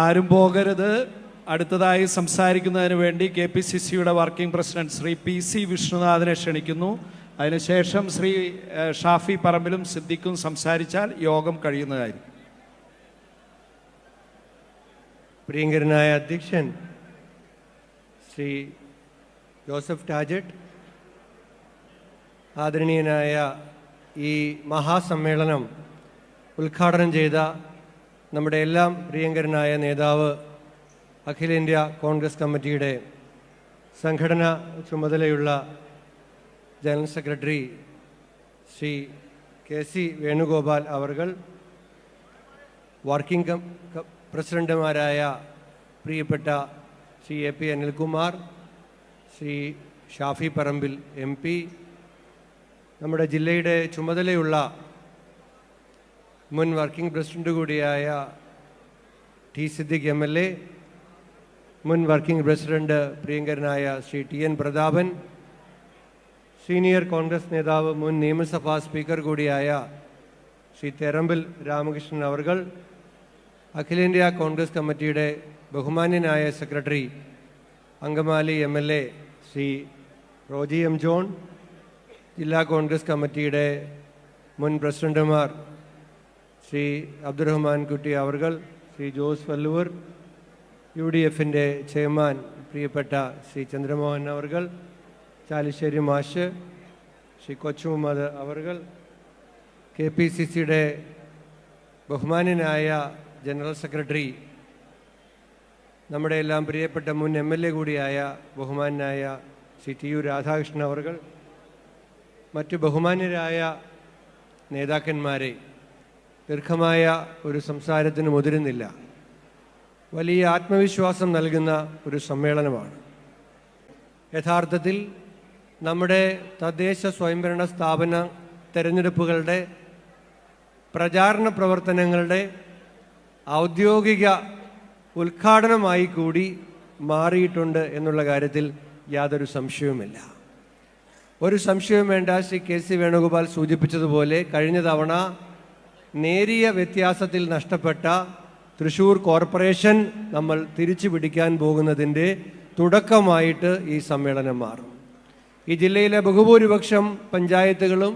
ആരും പോകരുത്. അടുത്തതായി സംസാരിക്കുന്നതിന് വേണ്ടി KPCCയുടെ വർക്കിംഗ് പ്രസിഡന്റ് ശ്രീ PC വിഷ്ണുനാഥിനെ ക്ഷണിക്കുന്നു. അതിനുശേഷം ശ്രീ ഷാഫി പറമ്പിലും സിദ്ദിഖും സംസാരിച്ചാൽ യോഗം കഴിയുന്നതായിരിക്കും. പ്രിയങ്കരനായ അധ്യക്ഷൻ ശ്രീ ജോസഫ് ടാജറ്റ്, ആദരണീയനായ ഈ മഹാസമ്മേളനം ഉദ്ഘാടനം ചെയ്ത നമ്മുടെ എല്ലാം പ്രിയങ്കരനായ നേതാവ്, അഖിലേന്ത്യാ കോൺഗ്രസ് കമ്മിറ്റിയുടെ സംഘടനാ ചുമതലയുള്ള general secretary Shri KC Venugopal അവർകൾ, വർക്കിംഗ് പ്രസിഡന്റുമാരായ പ്രിയപ്പെട്ട ശ്രീ AP അനിൽകുമാർ, ശ്രീ ഷാഫി പറമ്പിൽ MP, നമ്മുടെ ജില്ലയുടെ ചുമതലയുള്ള മുൻ വർക്കിംഗ് പ്രസിഡന്റ് കൂടിയായ T. സിദ്ദിഖ് MLA, മുൻ വർക്കിംഗ് പ്രസിഡന്റ് പ്രിയങ്കരനായ ശ്രീ TN പ്രതാപൻ, സീനിയർ കോൺഗ്രസ് നേതാവ് മുൻ നിയമസഭാ സ്പീക്കർ കൂടിയായ ശ്രീ തെരമ്പിൽ രാമകൃഷ്ണൻ അവർകൾ, അഖിലേന്ത്യാ കോൺഗ്രസ് കമ്മിറ്റിയുടെ ബഹുമാന്യനായ secretary Angamaly MLA Shri Roji M. John, ജില്ലാ കോൺഗ്രസ് കമ്മിറ്റിയുടെ മുൻ പ്രസിഡന്റുമാർ ശ്രീ അബ്ദുറഹ്മാൻ കുട്ടി അവർകൾ, ശ്രീ ജോസ് വല്ലൂർ, UDFിൻ്റെ ചെയർമാൻ പ്രിയപ്പെട്ട ശ്രീ ചന്ദ്രമോഹൻ അവർകൾ, ചാലിശ്ശേരി മാഷ്, ശ്രീ കൊച്ചു മുഹമ്മദ് അവർകൾ, KPCCയുടെ ബഹുമാന്യനായ ജനറൽ സെക്രട്ടറി, നമ്മുടെ എല്ലാം പ്രിയപ്പെട്ട മുൻ MLA കൂടിയായ ബഹുമാന്യനായ ശ്രീ TU രാധാകൃഷ്ണൻ അവർകൾ, മറ്റു ബഹുമാന്യരായ നേതാക്കന്മാരെ, ദീർഘമായ ഒരു സംസാരത്തിന് മുതിരുന്നില്ല. വലിയ ആത്മവിശ്വാസം നൽകുന്ന ഒരു സമ്മേളനമാണ്. യഥാർത്ഥത്തിൽ നമ്മുടെ തദ്ദേശ സ്വയംഭരണ സ്ഥാപന തെരഞ്ഞെടുപ്പുകളുടെ പ്രചാരണ പ്രവർത്തനങ്ങളുടെ ഔദ്യോഗിക ഉദ്ഘാടനമായി കൂടി മാറിയിട്ടുണ്ട് എന്നുള്ള കാര്യത്തിൽ യാതൊരു സംശയവുമില്ല. ഒരു സംശയവും വേണ്ട. ശ്രീ KC വേണുഗോപാൽ സൂചിപ്പിച്ചതുപോലെ കഴിഞ്ഞ തവണ നേരിയ വ്യത്യാസത്തിൽ നഷ്ടപ്പെട്ട തൃശ്ശൂർ കോർപ്പറേഷൻ നമ്മൾ തിരിച്ചു പിടിക്കാൻ പോകുന്നതിൻ്റെ തുടക്കമായിട്ട് ഈ സമ്മേളനം മാറും. ഈ ജില്ലയിലെ ബഹുഭൂരിപക്ഷം പഞ്ചായത്തുകളും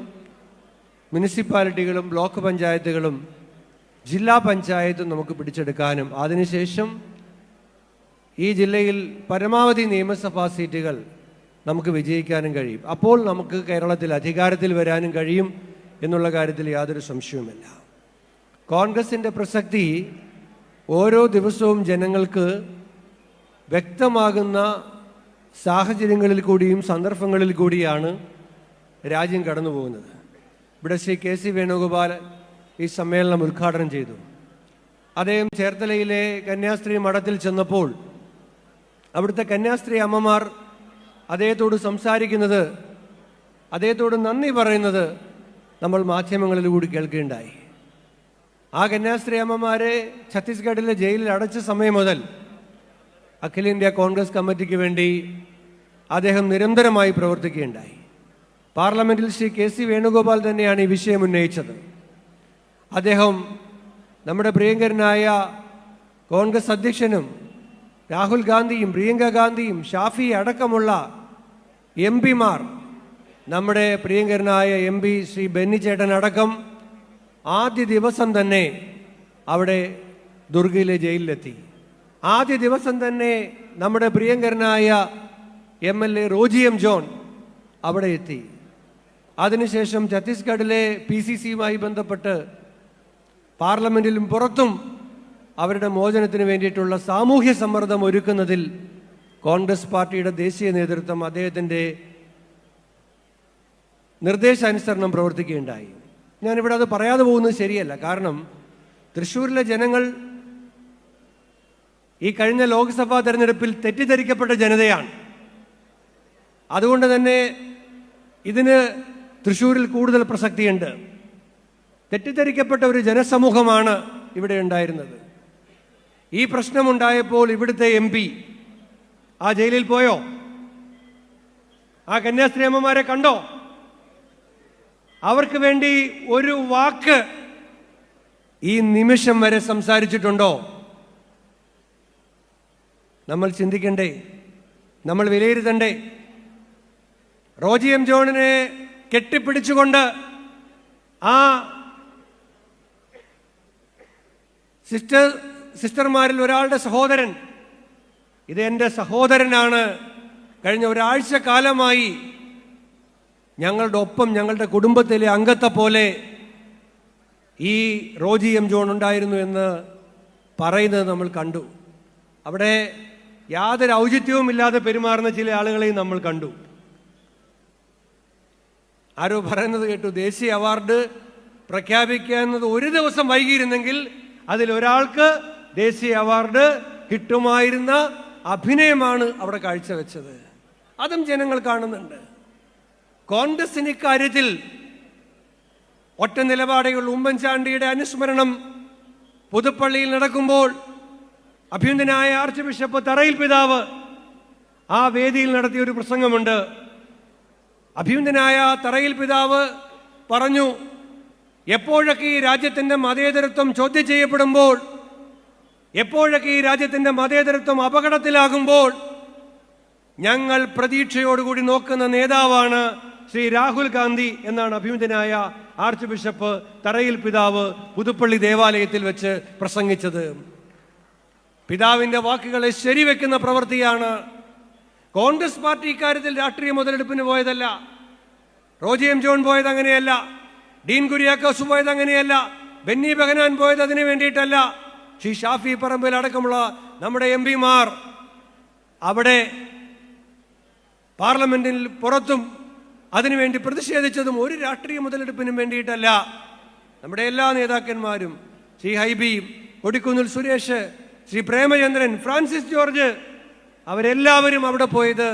മുനിസിപ്പാലിറ്റികളും ബ്ലോക്ക് പഞ്ചായത്തുകളും ജില്ലാ പഞ്ചായത്തും നമുക്ക് പിടിച്ചെടുക്കാനും അതിനുശേഷം ഈ ജില്ലയിൽ പരമാവധി നിയമസഭാ സീറ്റുകൾ നമുക്ക് വിജയിക്കാനും കഴിയും. അപ്പോൾ നമുക്ക് കേരളത്തിൽ അധികാരത്തിൽ വരാനും കഴിയും എന്നുള്ള കാര്യത്തിൽ യാതൊരു സംശയവുമില്ല. കോൺഗ്രസിൻ്റെ പ്രസക്തി ഓരോ ദിവസവും ജനങ്ങൾക്ക് വ്യക്തമാകുന്ന സാഹചര്യങ്ങളിൽ കൂടിയും സന്ദർഭങ്ങളിൽ കൂടിയാണ് രാജ്യം കടന്നു പോകുന്നത്. ഇവിടെ ശ്രീ KC വേണുഗോപാൽ ഈ സമ്മേളനം ഉദ്ഘാടനം ചെയ്തു. അദ്ദേഹം ചേർത്തലയിലെ കന്യാസ്ത്രീ മഠത്തിൽ ചെന്നപ്പോൾ അവിടുത്തെ കന്യാസ്ത്രീ അമ്മമാർ അദ്ദേഹത്തോട് സംസാരിക്കുന്നത്, അദ്ദേഹത്തോട് നന്ദി പറയുന്നത് നമ്മൾ മാധ്യമങ്ങളിലൂടെ കേൾക്കുകയുണ്ടായി. ആ കന്യാസ്ത്രീ അമ്മമാരെ ഛത്തീസ്ഗഡിലെ ജയിലിൽ അടച്ച സമയം മുതൽ അഖിലേന്ത്യാ കോൺഗ്രസ് കമ്മിറ്റിക്ക് വേണ്ടി അദ്ദേഹം നിരന്തരമായി പ്രവർത്തിക്കുകയുണ്ടായി. പാർലമെന്റിൽ ശ്രീ KC വേണുഗോപാൽ തന്നെയാണ് ഈ വിഷയം ഉന്നയിച്ചത്. അദ്ദേഹം നമ്മുടെ പ്രിയങ്കരനായ കോൺഗ്രസ് അധ്യക്ഷനും രാഹുൽ ഗാന്ധിയും പ്രിയങ്ക ഗാന്ധിയും ഷാഫി അടക്കമുള്ള MPമാർ, നമ്മുടെ പ്രിയങ്കരനായ MP ശ്രീ ബെന്നി ചേട്ടൻ അടക്കം ആദ്യ ദിവസം തന്നെ അവിടെ ദുർഗയിലെ ജയിലിലെത്തി. ആദ്യ ദിവസം തന്നെ നമ്മുടെ പ്രിയങ്കരനായ MLA റോജി M. ജോൺ അവിടെ എത്തി. അതിനുശേഷം ഛത്തീസ്ഗഡിലെ PCCയുമായി ബന്ധപ്പെട്ട് പാർലമെന്റിലും പുറത്തും അവരുടെ മോചനത്തിന് വേണ്ടിയിട്ടുള്ള സാമൂഹ്യ സമ്മർദ്ദം ഒരുക്കുന്നതിൽ കോൺഗ്രസ് പാർട്ടിയുടെ ദേശീയ നേതൃത്വം അദ്ദേഹത്തിൻ്റെ നിർദ്ദേശാനുസരണം പ്രവർത്തിക്കുകയുണ്ടായി. ഞാനിവിടെ അത് പറയാതെ പോകുന്നത് ശരിയല്ല. കാരണം തൃശ്ശൂരിലെ ജനങ്ങൾ ഈ കഴിഞ്ഞ ലോക്സഭാ തെരഞ്ഞെടുപ്പിൽ തെറ്റിദ്ധരിക്കപ്പെട്ട ജനതയാണ്. അതുകൊണ്ട് തന്നെ ഇതിന് തൃശ്ശൂരിൽ കൂടുതൽ പ്രസക്തിയുണ്ട്. തെറ്റിദ്ധരിക്കപ്പെട്ട ഒരു ജനസമൂഹമാണ് ഇവിടെ ഉണ്ടായിരുന്നത്. ഈ പ്രശ്നമുണ്ടായപ്പോൾ ഇവിടുത്തെ MP ആ ജയിലിൽ പോയോ? ആ കന്യാസ്ത്രീ അമ്മമാരെ കണ്ടോ? അവർക്ക് വേണ്ടി ഒരു വാക്ക് ഈ നിമിഷം വരെ സംസാരിച്ചിട്ടുണ്ടോ? നമ്മൾ ചിന്തിക്കണ്ടേ? നമ്മൾ വിലയിരുത്തണ്ടേ? റോജി എം ജോണിനെ കെട്ടിപ്പിടിച്ചുകൊണ്ട് ആ സിസ്റ്റർമാരിൽ ഒരാളുടെ സഹോദരൻ, ഇത് എൻ്റെ സഹോദരനാണ്, കഴിഞ്ഞ ഒരാഴ്ച കാലമായി ഞങ്ങളുടെ ഒപ്പം ഞങ്ങളുടെ കുടുംബത്തിലെ അംഗത്തെ പോലെ ഈ റോജി എം ജോൺ ഉണ്ടായിരുന്നു എന്ന് പറയുന്നത് നമ്മൾ കണ്ടു. അവിടെ യാതൊരു ഔചിത്യവുമില്ലാതെ പെരുമാറുന്ന ചില ആളുകളെയും നമ്മൾ കണ്ടു. ആരോ പറയുന്നത് കേട്ടു, ദേശീയ അവാർഡ് പ്രഖ്യാപിക്കുന്നത് ഒരു ദിവസം വൈകിയിരുന്നെങ്കിൽ അതിലൊരാൾക്ക് ദേശീയ അവാർഡ് കിട്ടുമായിരുന്ന അഭിനയമാണ് അവിടെ കാഴ്ചവെച്ചത്. അതും ജനങ്ങൾ കാണുന്നുണ്ട്. കോൺഗ്രസിന് ഇക്കാര്യത്തിൽ ഒറ്റ നിലപാടുകൾ. ഉമ്മൻചാണ്ടിയുടെ അനുസ്മരണം പുതുപ്പള്ളിയിൽ നടക്കുമ്പോൾ അഭ്യുന്നതനായ ആർച്ച് ബിഷപ്പ് തറയിൽ പിതാവ് ആ വേദിയിൽ നടത്തിയ ഒരു പ്രസംഗമുണ്ട്. അഭ്യുന്നതനായ തറയിൽ പിതാവ് പറഞ്ഞു, എപ്പോഴൊക്കെ ഈ രാജ്യത്തിന്റെ മതേതരത്വം ചോദ്യം ചെയ്യപ്പെടുമ്പോൾ, എപ്പോഴൊക്കെ ഈ രാജ്യത്തിന്റെ മതേതരത്വം അപകടത്തിലാകുമ്പോൾ ഞങ്ങൾ പ്രതീക്ഷയോടുകൂടി നോക്കുന്ന നേതാവാണ് ശ്രീ രാഹുൽ ഗാന്ധി എന്നാണ് അഭ്യുന്നതനായ ആർച്ച് ബിഷപ്പ് തറയിൽ പിതാവ് പുതുപ്പള്ളി ദേവാലയത്തിൽ വെച്ച് പ്രസംഗിച്ചത്. പിതാവിന്റെ വാക്കുകളെ ശരിവെക്കുന്ന പ്രവൃത്തിയാണ്. കോൺഗ്രസ് പാർട്ടി ഇക്കാര്യത്തിൽ രാഷ്ട്രീയ മുതലെടുപ്പിന് പോയതല്ല. റോജി എം ജോൺ പോയത് അങ്ങനെയല്ല. ഡീൻ കുര്യാക്കോസ് പോയത് അങ്ങനെയല്ല. ബെന്നി ബെഹനാൻ പോയത് അതിനു വേണ്ടിയിട്ടല്ല. ശ്രീ ഷാഫി പറമ്പിൽ അടക്കമുള്ള നമ്മുടെ എം പിമാർ അവിടെ പാർലമെന്റിൽ പുറത്തും അതിനുവേണ്ടി പ്രതിഷേധിച്ചതും ഒരു രാഷ്ട്രീയ മുതലെടുപ്പിനും വേണ്ടിയിട്ടല്ല. നമ്മുടെ എല്ലാ നേതാക്കന്മാരും, ശ്രീ ഹൈബി, കൊടിക്കുന്നിൽ സുരേഷ്, ശ്രീ പ്രേമചന്ദ്രൻ, ഫ്രാൻസിസ് ജോർജ്, അവരെല്ലാവരും അവിടെ പോയത്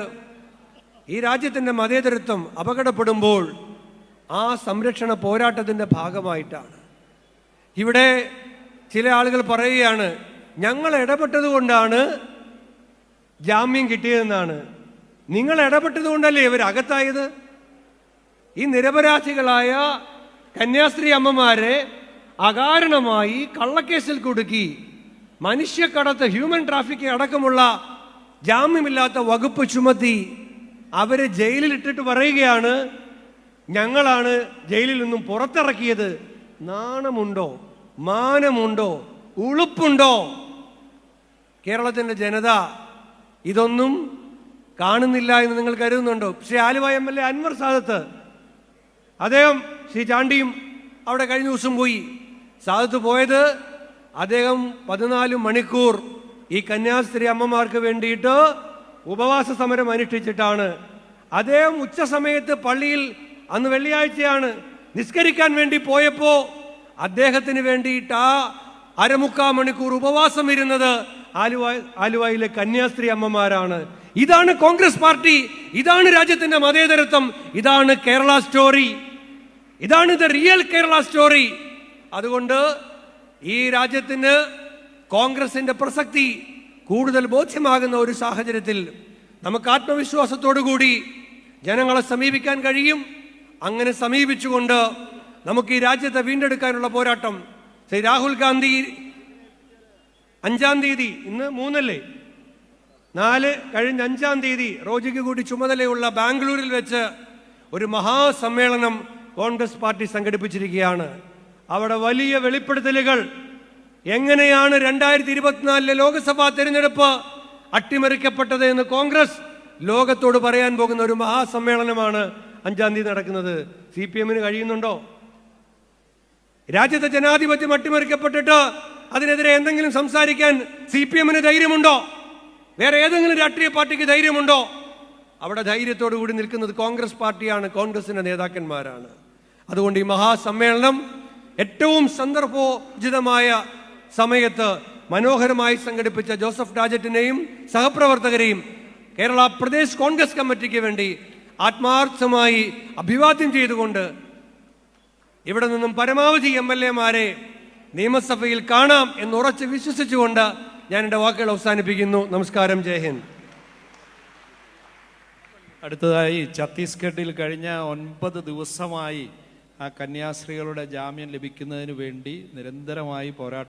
ഈ രാജ്യത്തിന്റെ മതേതരത്വം അപകടപ്പെടുമ്പോൾ ആ സംരക്ഷണ പോരാട്ടത്തിന്റെ ഭാഗമായിട്ടാണ്. ഇവിടെ ചില ആളുകൾ പറയുകയാണ്, ഞങ്ങൾ ഇടപെട്ടത് കൊണ്ടാണ് ജാമ്യം കിട്ടിയതെന്നാണ്. നിങ്ങൾ ഇടപെട്ടത് കൊണ്ടല്ലേ ഇവർ അകത്തായത്? ഈ നിരപരാധികളായ കന്യാസ്ത്രീ അമ്മമാരെ അകാരണമായി കള്ളക്കേസിൽ കുടുക്കി മനുഷ്യക്കടത്ത്, ഹ്യൂമൻ ട്രാഫിക്കിംഗ് അടക്കമുള്ള ജാമ്യമില്ലാത്ത വകുപ്പ് ചുമത്തി അവരെ ജയിലിലിട്ടിട്ട് പറയുകയാണ്, ഞങ്ങളാണ് ജയിലിൽ നിന്നും പുറത്തിറക്കിയത്. നാണമുണ്ടോ? മാനമുണ്ടോ? ഉളുപ്പുണ്ടോ? കേരളത്തിന്റെ ജനത ഇതൊന്നും കാണുന്നില്ല എന്ന് നിങ്ങൾ കരുതുന്നുണ്ടോ? ശ്രീ ആലുവ MLA അൻവർ സാദത്ത്, അദ്ദേഹം, ശ്രീ ചാണ്ടിയും അവിടെ കഴിഞ്ഞ ദിവസം പോയി. സാദത്ത് പോയത് അദ്ദേഹം 14 മണിക്കൂർ ഈ കന്യാസ്ത്രീ അമ്മമാർക്ക് വേണ്ടിയിട്ട് ഉപവാസ സമരം അനുഷ്ഠിച്ചിട്ടാണ്. അദ്ദേഹം ഉച്ച സമയത്ത് പള്ളിയിൽ, അന്ന് വെള്ളിയാഴ്ചയാണ്, നിസ്കരിക്കാൻ വേണ്ടി പോയപ്പോ അദ്ദേഹത്തിന് വേണ്ടിയിട്ട് ആ 1/4 മണിക്കൂർ ഉപവാസം ഇരുന്നത് ആലുവയിലെ കന്യാസ്ത്രീ അമ്മമാരാണ്. ഇതാണ് കോൺഗ്രസ് പാർട്ടി, ഇതാണ് രാജ്യത്തിന്റെ മതേതരത്വം, ഇതാണ് കേരള സ്റ്റോറി, ഇതാണ് ദ റിയൽ കേരള സ്റ്റോറി. അതുകൊണ്ട് ഈ രാജ്യത്തിന് കോൺഗ്രസിന്റെ പ്രസക്തി കൂടുതൽ ബോധ്യമാകുന്ന ഒരു സാഹചര്യത്തിൽ നമുക്ക് ആത്മവിശ്വാസത്തോടു കൂടി ജനങ്ങളെ സമീപിക്കാൻ കഴിയും. അങ്ങനെ സമീപിച്ചുകൊണ്ട് നമുക്ക് ഈ രാജ്യത്തെ വീണ്ടെടുക്കാനുള്ള പോരാട്ടം ശ്രീ രാഹുൽ ഗാന്ധി 5-ാം തീയതി, ഇന്ന് 3 അല്ലേ, 4 കഴിഞ്ഞ 5-ാം തീയതി റോജിക്ക് കൂടി ചുമതലയുള്ള ബാംഗ്ലൂരിൽ വെച്ച് ഒരു മഹാസമ്മേളനം കോൺഗ്രസ് പാർട്ടി സംഘടിപ്പിച്ചിരിക്കുകയാണ്. അവിടെ വലിയ വെളിപ്പെടുത്തലുകൾ, എങ്ങനെയാണ് 2024 ലോക്സഭാ തെരഞ്ഞെടുപ്പ് അട്ടിമറിക്കപ്പെട്ടത് എന്ന് കോൺഗ്രസ് ലോകത്തോട് പറയാൻ പോകുന്ന ഒരു മഹാസമ്മേളനമാണ് 5-ാം തീയതി നടക്കുന്നത്. CPM-ന് കഴിയുന്നുണ്ടോ? രാജ്യത്തെ ജനാധിപത്യം അട്ടിമറിക്കപ്പെട്ടിട്ട് അതിനെതിരെ എന്തെങ്കിലും സംസാരിക്കാൻ CPM-ന് ധൈര്യമുണ്ടോ? വേറെ ഏതെങ്കിലും രാഷ്ട്രീയ പാർട്ടിക്ക് ധൈര്യമുണ്ടോ? അവിടെ ധൈര്യത്തോടു കൂടി നിൽക്കുന്നത് കോൺഗ്രസ് പാർട്ടിയാണ്, കോൺഗ്രസിന്റെ നേതാക്കന്മാരാണ്. അതുകൊണ്ട് ഈ മഹാസമ്മേളനം ഏറ്റവും സന്ദർഭോചിതമായ സമയത്ത് മനോഹരമായി സംഘടിപ്പിച്ച ജോസഫ് രാജറ്റിനെയും സഹപ്രവർത്തകരെയും കേരള പ്രദേശ് കോൺഗ്രസ് കമ്മിറ്റിക്ക് വേണ്ടി ആത്മാർത്ഥമായി അഭിവാദ്യം ചെയ്തുകൊണ്ട് ഇവിടെ നിന്നും പരമാവധി MLA-മാരെ നിയമസഭയിൽ കാണാം എന്ന് ഉറച്ച് വിശ്വസിച്ചുകൊണ്ട് ഞാൻ എൻ്റെ വാക്കുകൾ അവസാനിപ്പിക്കുന്നു. നമസ്കാരം, ജയ് ഹിന്ദ്. അടുത്തതായി ഛത്തീസ്ഗഡിൽ കഴിഞ്ഞ 9 ദിവസമായി ആ കന്യാസ്ത്രീകളുടെ ജാമ്യം ലഭിക്കുന്നതിന് വേണ്ടി നിരന്തരമായി പോരാട്ടം